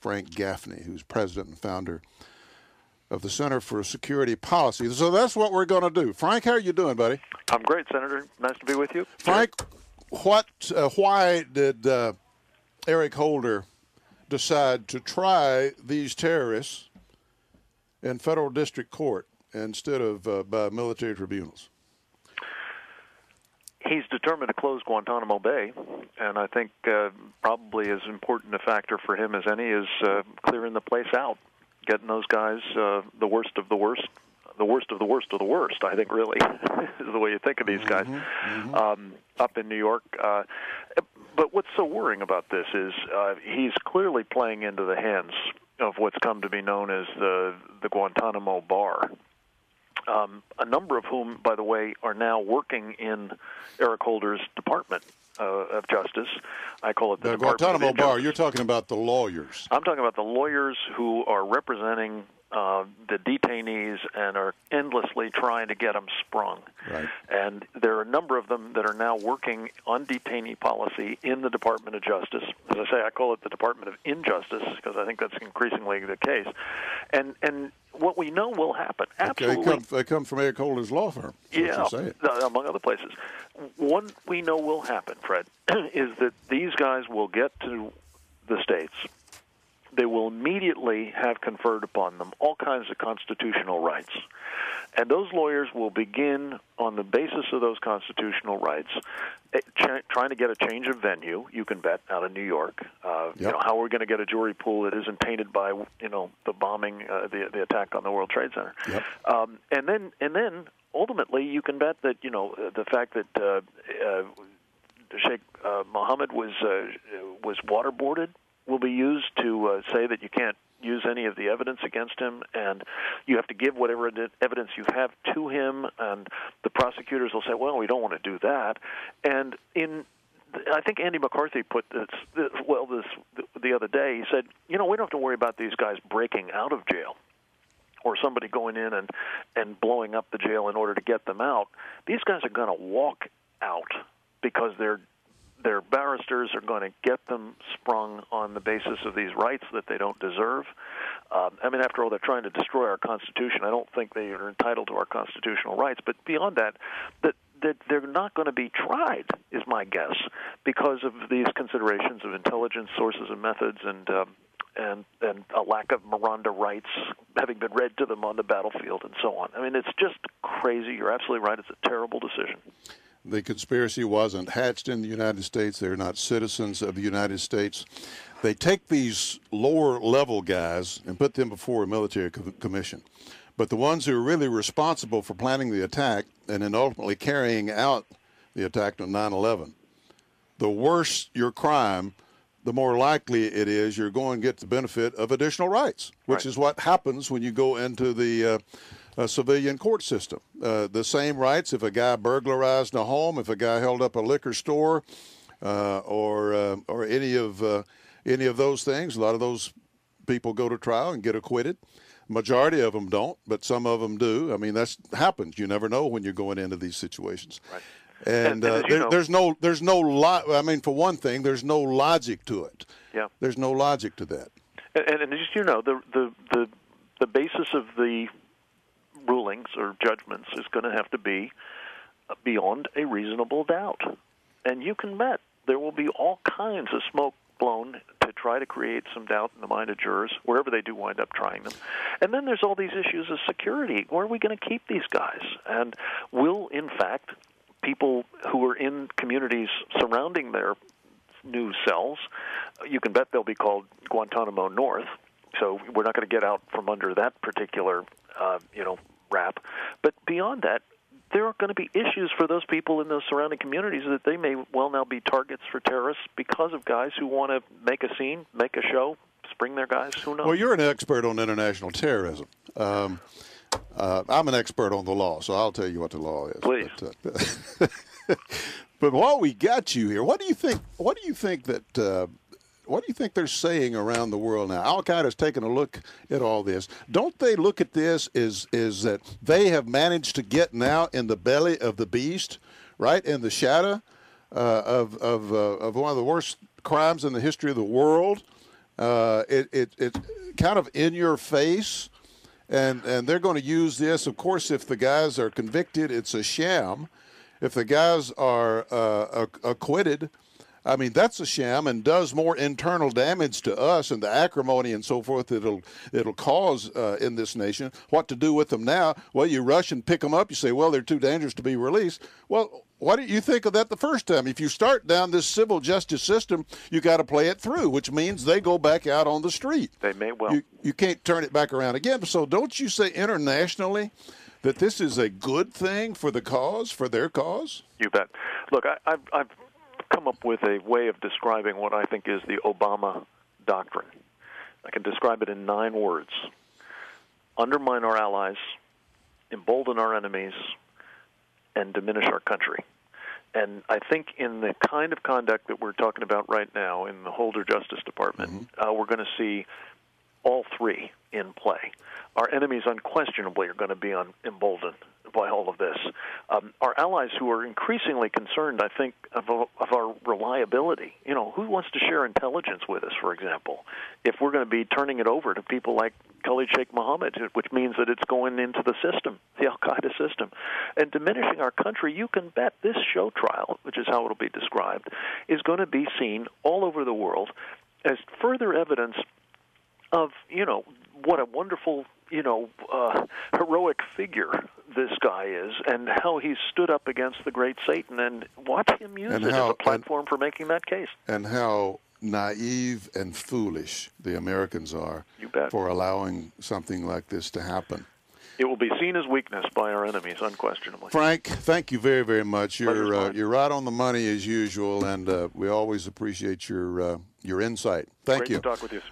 Frank Gaffney, who's president and founder of the Center for Security Policy. So that's what we're going to do. Frank, how are you doing, buddy? I'm great, Senator. Nice to be with you. Frank, why did Eric Holder decide to try these terrorists in federal district court instead of by military tribunals? He's determined to close Guantanamo Bay, and I think probably as important a factor for him as any is clearing the place out, getting those guys the worst of the worst, the worst of the worst of the worst, I think really is the way you think of these guys up in New York. But what's so worrying about this is he's clearly playing into the hands of what's come to be known as the Guantanamo Bar. A number of whom, by the way, are now working in Eric Holder's Department of Justice. I call it the Guantanamo Bar. You're talking about the lawyers. I'm talking about the lawyers who are representing the detainees and are endlessly trying to get them sprung. Right. And there are a number of them that are now working on detainee policy in the Department of Justice. As I say, I call it the Department of Injustice because I think that's increasingly the case. And what we know will happen, absolutely. They come from Eric Holder's law firm. Yeah, among other places. One we know will happen, Fred, is that these guys will get to the states. They will immediately have conferred upon them all kinds of constitutional rights. And those lawyers will begin, on the basis of those constitutional rights, trying to get a change of venue, you can bet, out of New York. You know, how we're going to get a jury pool that isn't tainted by, the bombing, the attack on the World Trade Center. Yep. And then, ultimately, you can bet that, the fact that Sheikh Mohammed was waterboarded will be used to say that you can't use any of the evidence against him, and you have to give whatever evidence you have to him, and the prosecutors will say, well, we don't want to do that. And I think Andy McCarthy put this the other day. He said, we don't have to worry about these guys breaking out of jail or somebody going in and blowing up the jail in order to get them out. These guys are going to walk out because their barristers are going to get them sprung on the basis of these rights that they don't deserve. After all, they're trying to destroy our Constitution. I don't think they are entitled to our constitutional rights. But beyond that they're not going to be tried, is my guess, because of these considerations of intelligence, sources and methods, and a lack of Miranda rights having been read to them on the battlefield and so on. It's just crazy. You're absolutely right. It's a terrible decision. The conspiracy wasn't hatched in the United States. They're not citizens of the United States. They take these lower-level guys and put them before a military commission. But the ones who are really responsible for planning the attack and then ultimately carrying out the attack on 9/11, the worse your crime, the more likely it is you're going to get the benefit of additional rights, which is what happens when you go into the civilian court system. The same rights if a guy burglarized a home, if a guy held up a liquor store, or any of those things. A lot of those people go to trial and get acquitted. Majority of them don't, but some of them do. That happens. You never know when you're going into these situations. Right. And there's no for one thing, there's no logic to it. Yeah. There's no logic to that. And as the basis of the rulings or judgments is going to have to be beyond a reasonable doubt. And you can bet there will be all kinds of smoke blown to try to create some doubt in the mind of jurors, wherever they do wind up trying them. And then there's all these issues of security. Where are we going to keep these guys? And will, in fact, people who are in communities surrounding their new cells, you can bet they'll be called Guantanamo North, so we're not going to get out from under that particular wrap. But beyond that, there are going to be issues for those people in those surrounding communities that they may well now be targets for terrorists because of guys who want to make a scene, make a show, spring their guys. Who knows? Well, you're an expert on international terrorism. I'm an expert on the law, so I'll tell you what the law is. Please. But while we got you here, what do you think they're saying around the world now? Al-Qaeda's taking a look at all this. Don't they look at this is that they have managed to get now in the belly of the beast, right, in the shadow of one of the worst crimes in the history of the world, It's kind of in your face, and they're going to use this. Of course, if the guys are convicted, it's a sham. If the guys are acquitted, I mean, that's a sham and does more internal damage to us and the acrimony and so forth it'll cause in this nation. What to do with them now? Well, you rush and pick them up. You say, well, they're too dangerous to be released. Well, why didn't you think of that the first time? If you start down this civil justice system, you got to play it through, which means they go back out on the street. They may well. You can't turn it back around again. So don't you say internationally that this is a good thing for the cause, for their cause? You bet. Look, I've come up with a way of describing what I think is the Obama doctrine. I can describe it in 9 words. Undermine our allies, embolden our enemies, and diminish our country. And I think in the kind of conduct that we're talking about right now in the Holder Justice Department, we're going to see all 3 in play. Our enemies unquestionably are going to be emboldened by all of this. Our allies who are increasingly concerned, I think, of our reliability. You know, who wants to share intelligence with us, for example, if we're going to be turning it over to people like Khalid Sheikh Mohammed, which means that it's going into the system, the al-Qaeda system, and diminishing our country. You can bet this show trial, which is how it'll be described, is going to be seen all over the world as further evidence of, you know, what a wonderful, heroic figure this guy is, and how he stood up against the great Satan, and watch him use it as a platform for making that case. And how naive and foolish the Americans are for allowing something like this to happen. It will be seen as weakness by our enemies, unquestionably. Frank, thank you very, very much. You're right on the money as usual, and we always appreciate your insight. Thank you. Great to talk with you.